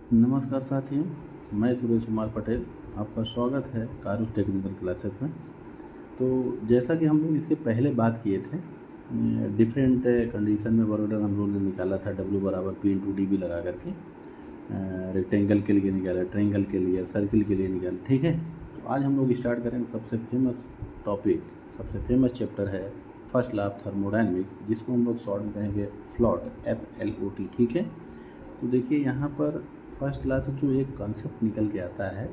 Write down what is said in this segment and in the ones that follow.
नमस्कार साथियों, मैं सुरेश कुमार पटेल। आपका स्वागत है कारूस टेक्निकल क्लासेस में। तो जैसा कि हम लोग इसके पहले बात किए थे, डिफरेंट कंडीशन में वर्क डन हम लोगों ने निकाला था W बराबर P/DB लगा करके। रेक्टेंगल के लिए निकाला, ट्रायंगल के लिए, सर्किल के लिए निकाला। ठीक है, तो आज हम लोग स्टार्ट करेंगे सबसे फेमस टॉपिक, सबसे फेमस चैप्टर है फर्स्ट लॉ ऑफ थर्मोडायनेमिक्स, जिसको हम लोग शॉर्ट में कहेंगे फ्लॉट, FLOT। ठीक है, तो देखिए यहाँ पर फर्स्ट लॉ से जो एक कॉन्सेप्ट निकल के आता है,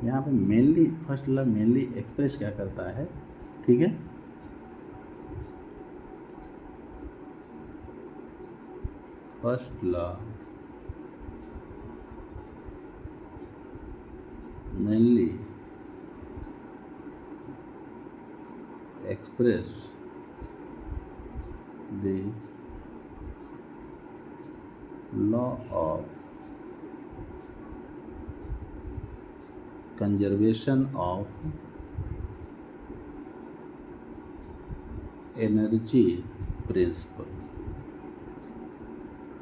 यहाँ पे mainly first law mainly express क्या करता है। ठीक है, first law mainly express the law of conservation of energy principal.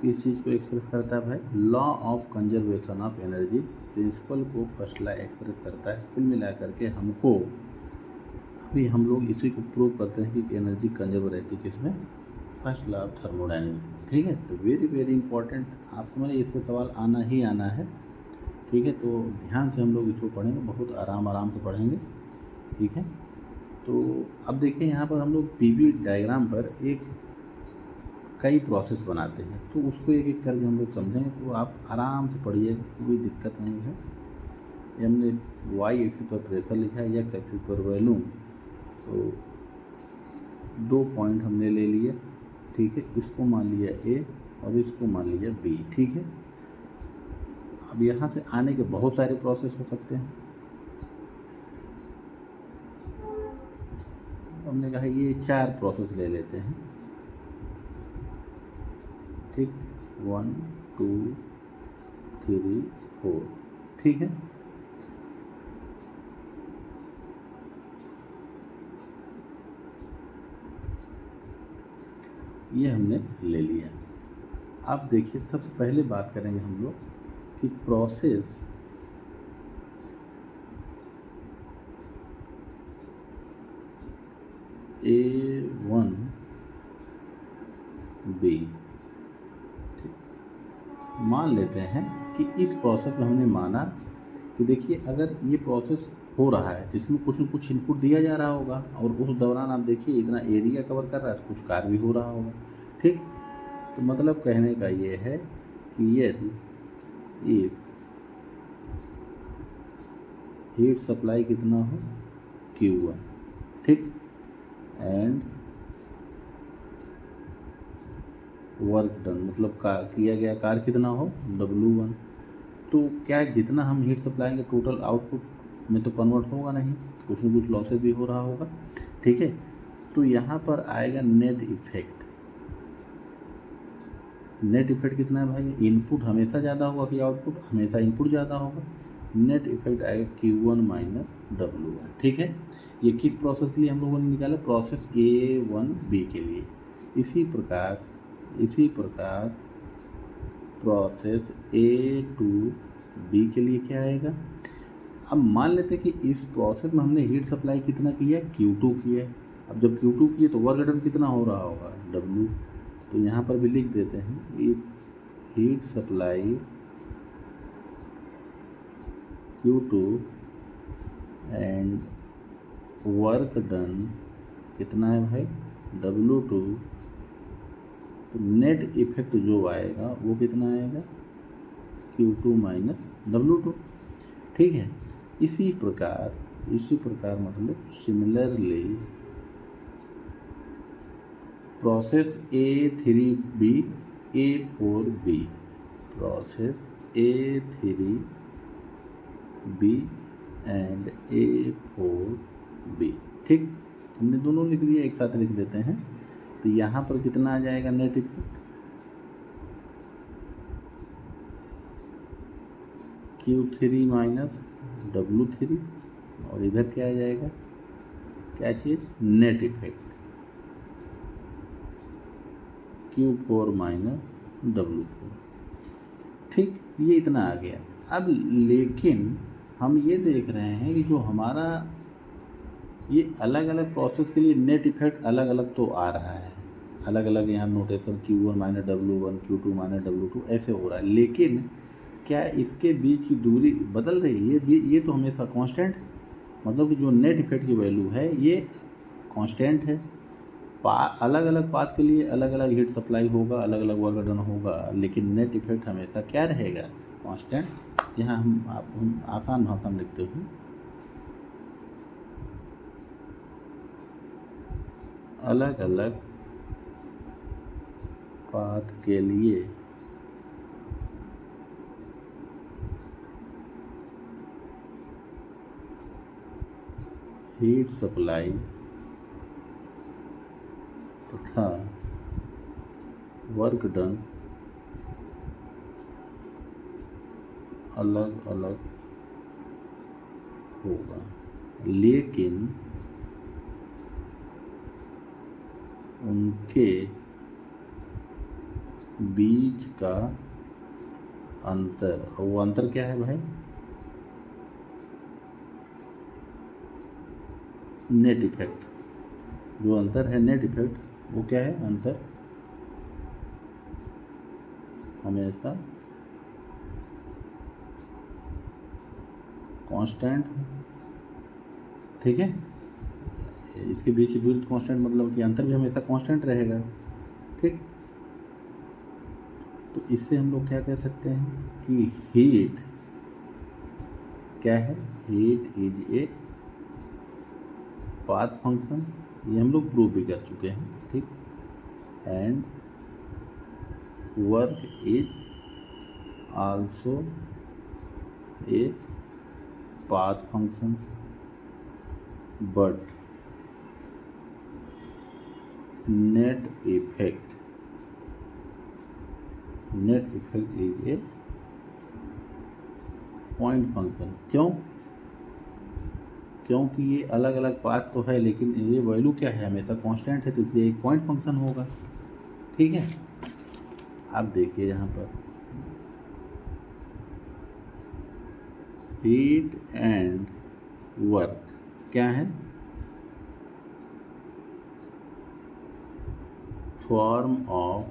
किस चीज़ को एक्सप्रेस करता है भाई? Law of conservation of energy principal को फर्स्ट लॉ एक्सप्रेस करता है। कुल मिला करके हमको अभी हम लोग इसी को प्रूव करते हैं कि एनर्जी कंजर्व रहती है किसमें? First law of thermodynamics. ठीक है, तो वेरी वेरी इंपॉर्टेंट, आप समझिए इस पर सवाल आना ही आना है। ठीक है, तो ध्यान से हम लोग इसको पढ़ेंगे, बहुत आराम से पढ़ेंगे। ठीक है, तो अब देखिए यहाँ पर हम लोग PV डायग्राम पर एक कई प्रोसेस बनाते हैं, तो उसको एक एक करके हम लोग समझेंगे, तो आप आराम से पढ़िए, कोई दिक्कत नहीं है। ये हमने Y एक्सिस पर प्रेशर लिखा है, X एक्सिस पर वॉल्यूम, तो 2 पॉइंट हमने ले लिए। ठीक है, इसको मान लिया A और इसको मान लिया B। ठीक है, अब यहाँ से आने के बहुत सारे प्रोसेस हो सकते हैं। हमने कहा ये 4 प्रोसेस ले लेते हैं। ठीक, 1 2 3 4। ठीक है, ये हमने ले लिया। अब देखिए सबसे पहले बात करेंगे हम लोग कि प्रोसेस A1B। मान लेते हैं कि इस प्रोसेस में हमने माना कि देखिए अगर ये प्रोसेस हो रहा है तो इसमें कुछ न कुछ इनपुट दिया जा रहा होगा, और उस दौरान आप देखिए इतना एरिया कवर कर रहा है, कुछ कार्य भी हो रहा होगा। ठीक, तो मतलब कहने का ये है कि यदि हीट सप्लाई कितना हो Q1, ठीक, एंड वर्क डन मतलब किया गया कार्य कितना हो W1, तो क्या जितना हम हीट सप्लाई के टोटल आउटपुट में तो कन्वर्ट होगा नहीं, कुछ न कुछ लॉसेस भी हो रहा होगा। ठीक है, तो यहाँ पर आएगा नेट इफेक्ट। नेट इफेक्ट कितना है भाई? इनपुट हमेशा ज़्यादा होगा कि आउटपुट? हमेशा इनपुट ज़्यादा होगा। नेट इफेक्ट आएगा Q1 माइनस W1। ठीक है, ये किस प्रोसेस के लिए हम लोगों ने निकाला? प्रोसेस A1B के लिए। इसी प्रकार प्रोसेस A2B के लिए क्या आएगा? अब मान लेते हैं कि इस प्रोसेस में हमने हीट सप्लाई कितना किया है? Q2 किया है। अब जब Q2 किए तो वर्क डन कितना हो रहा होगा? W। तो यहाँ पर भी लिख देते हैं if heat supply Q2 and work done कितना है भाई? W2, तो नेट इफेक्ट जो आएगा वो कितना आएगा? Q2 minus W2। ठीक है, इसी प्रकार मतलब similarly process A3B A4B, process A3B and A4B। ठीक, हमने दोनों लिख दिया, एक साथ लिख देते हैं, तो यहाँ पर कितना आ जाएगा net effect? Q3 minus W3, और इधर क्या आ जाएगा? क्या चीज़? Net effect Q4 minus W4। ठीक, ये इतना आ गया। अब लेकिन हम ये देख रहे हैं कि जो हमारा ये अलग अलग प्रोसेस के लिए नेट इफेक्ट अलग अलग तो आ रहा है, अलग अलग यहाँ notation Q1 minus W1, Q2 minus W2 ऐसे हो रहा है, लेकिन क्या इसके बीच की दूरी बदल रही है? ये तो हमेशा कांस्टेंट है, मतलब कि जो नेट इफेक्ट की वैल्यू है ये कांस्टेंट है। अलग अलग पाथ के लिए अलग अलग हीट सप्लाई होगा, अलग अलग वर्क डन होगा, लेकिन नेट इफेक्ट हमेशा क्या रहेगा? कांस्टेंट। यहाँ हम आसान भाषा में लिखते हैं, अलग अलग पाथ के लिए हीट सप्लाई तथा वर्क डन अलग अलग होगा, लेकिन उनके बीच का अंतर, और वो अंतर क्या है भाई? Net effect. जो अंतर है नेट इफेक्ट, वो क्या है? अंतर हमेशा कांस्टेंट है, ठीक है। इसके बीच की दूरी कांस्टेंट, मतलब कि अंतर भी हमेशा कांस्टेंट रहेगा, ठीक। तो इससे हम लोग क्या कह सकते हैं कि हीट क्या है? Heat is a path function, ये हम लोग प्रूव भी कर चुके हैं, ठीक। And work is also a path function, but net effect is a point function. क्यों? क्योंकि ये अलग अलग पाथ तो है, लेकिन ये वैल्यू क्या है? हमेशा कांस्टेंट है, तो इसलिए एक पॉइंट फंक्शन होगा, ठीक है। आप देखिए यहाँ पर हीट एंड वर्क क्या है? Form of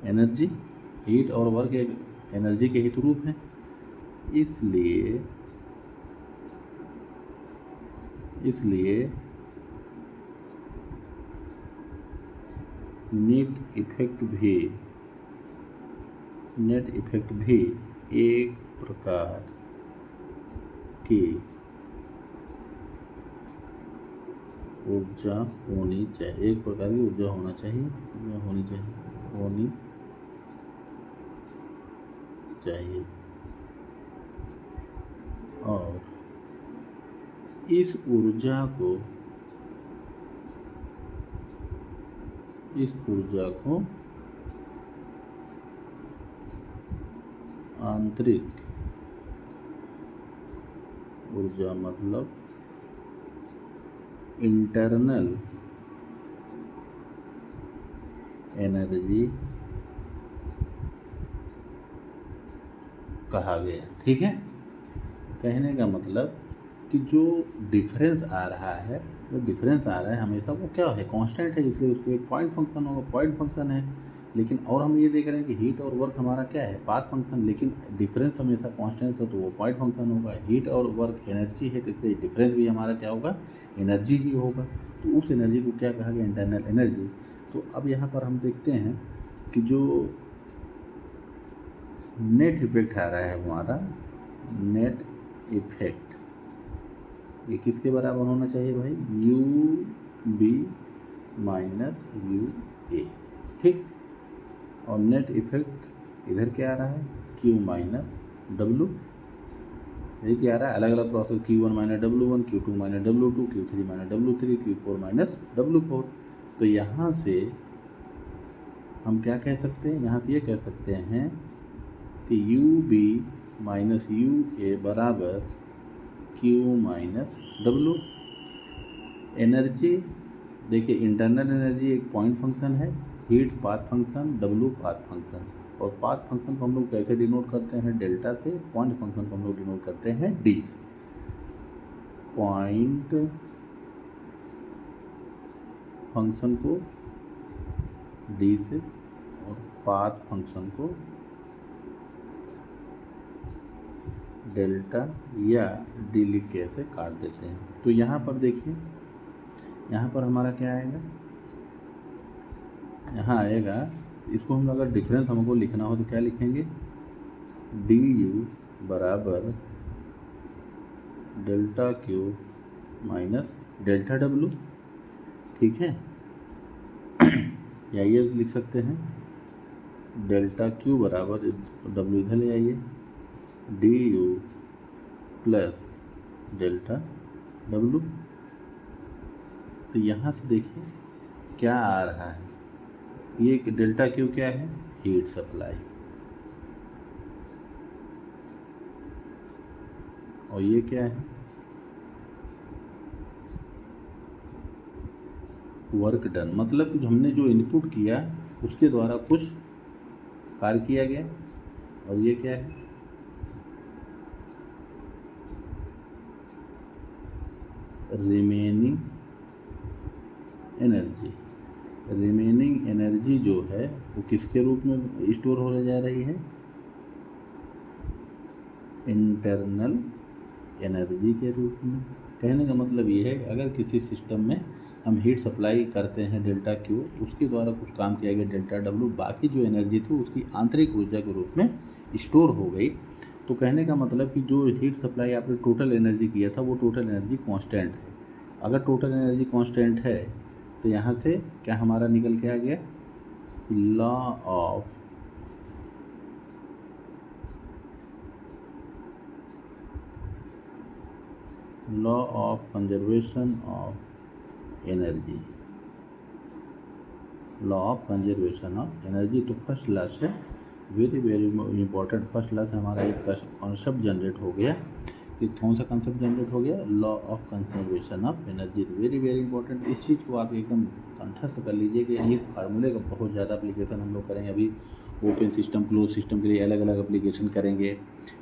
energy. हीट और वर्क एक एनर्जी के हित रूप हैं, इसलिए नेट इफेक्ट भी एक प्रकार की ऊर्जा होनी चाहिए, एक प्रकार की ऊर्जा होनी चाहिए। और इस ऊर्जा को आंतरिक ऊर्जा, मतलब इंटरनल एनर्जी कहा गया, ठीक है। कहने का मतलब कि जो डिफरेंस आ रहा है हमेशा वो क्या है? कांस्टेंट है, इसलिए उसको एक पॉइंट फंक्शन होगा, पॉइंट फंक्शन है। लेकिन और हम ये देख रहे हैं कि हीट और वर्क हमारा क्या है? पाथ फंक्शन, लेकिन डिफरेंस हमेशा कांस्टेंट है, तो वो पॉइंट फंक्शन होगा। हीट और वर्क एनर्जी है, तो इसलिए डिफरेंस भी हमारा क्या होगा? एनर्जी ही होगा। तो उस एनर्जी को क्या कहा गया? Internal energy. तो अब यहाँ पर हम देखते हैं कि जो नेट इफेक्ट आ रहा है हमारा, नेट इफेक्ट ये किसके बराबर होना चाहिए भाई? UB माइनस UA, ठीक। और नेट इफेक्ट इधर क्या आ रहा है? Q minus W। ये क्या आ रहा है? अलग अलग process Q1 minus W1, Q2 minus W2, Q3 minus W3, Q4 minus W4। तो यहाँ से हम क्या कह सकते हैं? यहाँ से ये कह सकते हैं कि UB माइनस UA बराबर Q माइनस W। एनर्जी देखिए, इंटरनल एनर्जी एक पॉइंट फंक्शन है, heat path function, W path function, और पाथ फंक्शन को हम लोग कैसे डिनोट करते हैं, डेल्टा से। पॉइंट फंक्शन को हम लोग डिनोट करते हैं डी से। पॉइंट फंक्शन को डी से और पाथ फंक्शन को डेल्टा या डी लिख के ऐसे काट देते हैं। तो यहाँ पर देखिए, यहाँ पर हमारा क्या आएगा, यहाँ आएगा, इसको हम अगर डिफरेंस हमको लिखना हो तो क्या लिखेंगे, डी यू बराबर delta Q minus delta W, ठीक है। या ये लिख सकते हैं डेल्टा क्यू बराबर डब्लू इधर ले आइए, D you plus delta W. तो यहाँ से देखिए क्या आ रहा है, ये डेल्टा क्यू क्या है, हीट सप्लाई, और ये क्या है, वर्क डन। मतलब कि हमने जो इनपुट किया उसके द्वारा कुछ कार्य किया गया। और ये क्या है, रिमेनिंग एनर्जी। रिमेनिंग एनर्जी जो है वो किसके रूप में स्टोर होने जा रही है, इंटरनल एनर्जी के रूप में। कहने का मतलब ये है, अगर किसी सिस्टम में हम हीट सप्लाई करते हैं डेल्टा क्यू, उसके द्वारा कुछ काम किया गया डेल्टा डब्लू, बाकी जो एनर्जी थी उसकी आंतरिक ऊर्जा के रूप में स्टोर हो गई। तो कहने का मतलब कि जो हीट सप्लाई आपने टोटल एनर्जी किया था वो टोटल एनर्जी कांस्टेंट है। अगर टोटल एनर्जी कांस्टेंट है तो यहाँ से क्या हमारा निकल के आ गया, law of conservation of energy. Law of conservation of energy. तो फर्स्ट लॉ से very very important, first law से हमारा एक कॉन्सेप्ट जनरेट हो गया। कि कौन सा कॉन्सेप्ट जनरेट हो गया, law of conservation of energy. Very very important, इस चीज़ को आप एकदम कंठस्थ कर लीजिए कि इस फार्मूले का बहुत ज़्यादा एप्लीकेशन हम लोग करेंगे। अभी ओपन सिस्टम, क्लोज सिस्टम के लिए अलग अलग एप्लीकेशन करेंगे,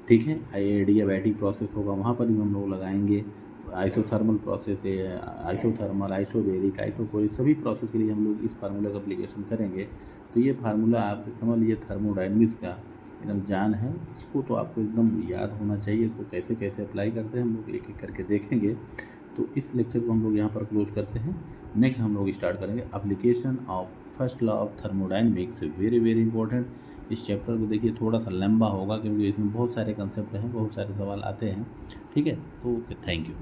ठीक है। एडियाबैटिक प्रोसेस होगा, वहाँ पर भी हम लोग लगाएंगे। आइसोथर्मल प्रोसेस है, आइसोथर्मल, आइसोबेरिक, आइसोकोरिक, सभी प्रोसेस के लिए हम लोग इस फार्मूला का एप्लीकेशन करेंगे। तो ये फार्मूला आप समझ लीजिए थर्मोडायनेमिक्स का एकदम जान है, इसको तो आपको एकदम याद होना चाहिए। इसको कैसे कैसे अप्लाई करते हैं हम लोग एक एक करके देखेंगे। तो इस लेक्चर को हम लोग यहाँ पर क्लोज करते हैं। नेक्स्ट हम लोग स्टार्ट करेंगे application of first law of thermodynamics. Very very important. इस चैप्टर को देखिए, थोड़ा सा लंबा होगा क्योंकि इसमें बहुत सारे कंसेप्ट हैं, बहुत सारे सवाल आते हैं, ठीक है। तो ओके, थैंक यू।